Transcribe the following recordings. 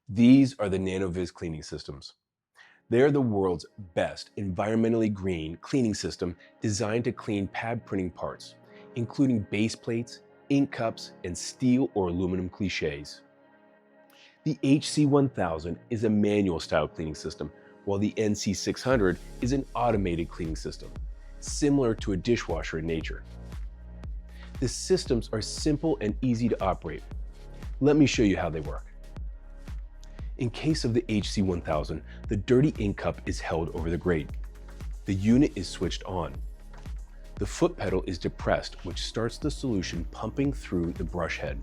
These are the Nanovis cleaning systems. They are the world's best environmentally green cleaning system designed to clean pad printing parts, including base plates, ink cups, and steel or aluminum cliches. The HC1000 is a manual style cleaning system, while the NC600 is an automated cleaning system, similar to a dishwasher in nature. The systems are simple and easy to operate. Let me show you how they work. In case of the HC1000, the dirty ink cup is held over the grate. The unit is switched on. The foot pedal is depressed, which starts the solution pumping through the brush head.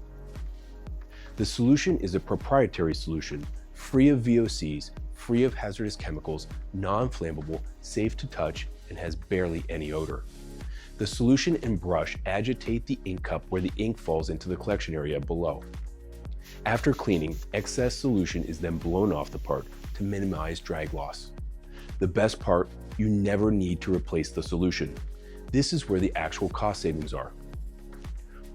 The solution is a proprietary solution, free of VOCs, free of hazardous chemicals, non-flammable, safe to touch, and has barely any odor. The solution and brush agitate the ink cup where the ink falls into the collection area below. After cleaning, excess solution is then blown off the part to minimize drag loss. The best part, you never need to replace the solution. This is where the actual cost savings are.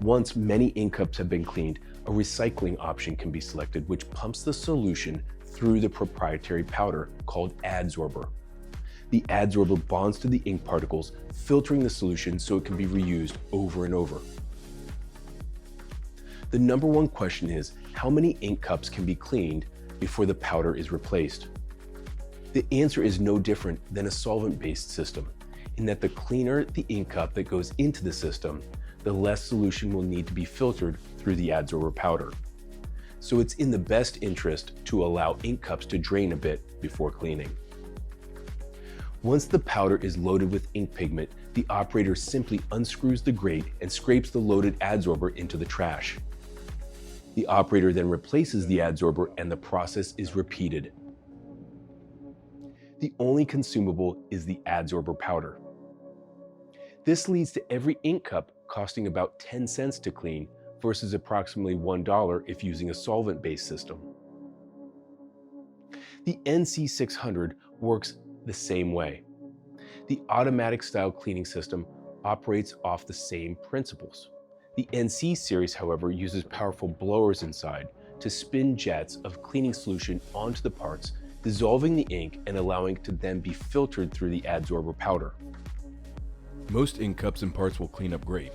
Once many ink cups have been cleaned, a recycling option can be selected which pumps the solution through the proprietary powder called adsorber. The adsorber bonds to the ink particles, filtering the solution so it can be reused over and over. The number one question is, how many ink cups can be cleaned before the powder is replaced? The answer is no different than a solvent-based system, in that the cleaner the ink cup that goes into the system, the less solution will need to be filtered through the adsorber powder. So it's in the best interest to allow ink cups to drain a bit before cleaning. Once the powder is loaded with ink pigment, the operator simply unscrews the grate and scrapes the loaded adsorber into the trash. The operator then replaces the adsorber and the process is repeated. The only consumable is the adsorber powder. This leads to every ink cup costing about 10 cents to clean versus approximately $1 if using a solvent-based system. The NC600 works the same way. The automatic style cleaning system operates off the same principles. The NC series, however, uses powerful blowers inside to spin jets of cleaning solution onto the parts, dissolving the ink and allowing it to then be filtered through the adsorber powder. Most ink cups and parts will clean up great.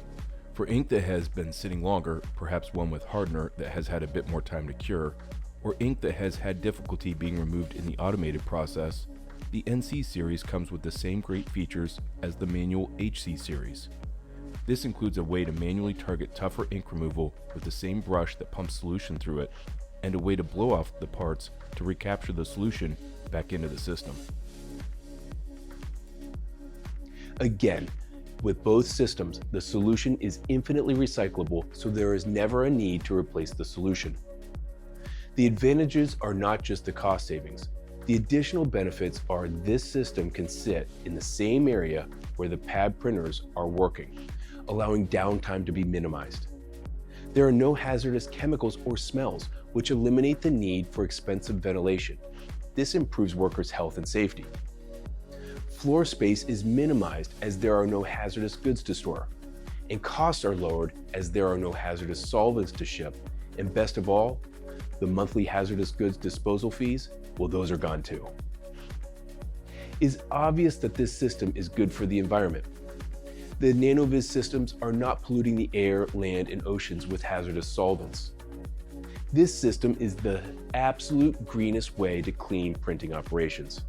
For ink that has been sitting longer, perhaps one with hardener that has had a bit more time to cure, or ink that has had difficulty being removed in the automated process, the NC series comes with the same great features as the manual HC series. This includes a way to manually target tougher ink removal with the same brush that pumps solution through it, and a way to blow off the parts to recapture the solution back into the system. Again, with both systems, the solution is infinitely recyclable, so there is never a need to replace the solution. The advantages are not just the cost savings. The additional benefits are this system can sit in the same area where the pad printers are working, allowing downtime to be minimized. There are no hazardous chemicals or smells, which eliminate the need for expensive ventilation. This improves workers' health and safety. Floor space is minimized as there are no hazardous goods to store, and costs are lowered as there are no hazardous solvents to ship, and best of all, the monthly hazardous goods disposal fees, well, those are gone too. It's obvious that this system is good for the environment. The Nanovis systems are not polluting the air, land, and oceans with hazardous solvents. This system is the absolute greenest way to clean printing operations.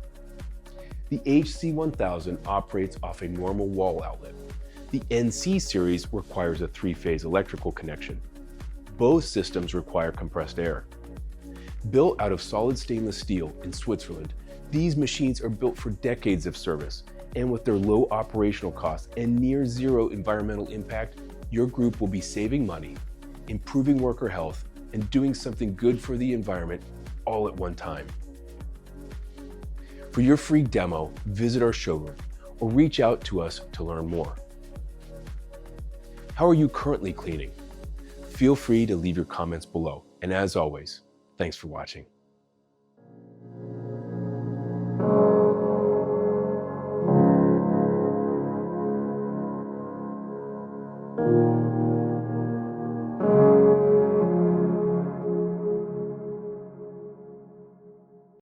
The HC1000 operates off a normal wall outlet. The NC series requires a 3-phase electrical connection. Both systems require compressed air. Built out of solid stainless steel in Switzerland, these machines are built for decades of service, and with their low operational costs and near zero environmental impact, your group will be saving money, improving worker health, and doing something good for the environment all at one time. For your free demo, visit our showroom or reach out to us to learn more. How are you currently cleaning? Feel free to leave your comments below. And as always, thanks for watching.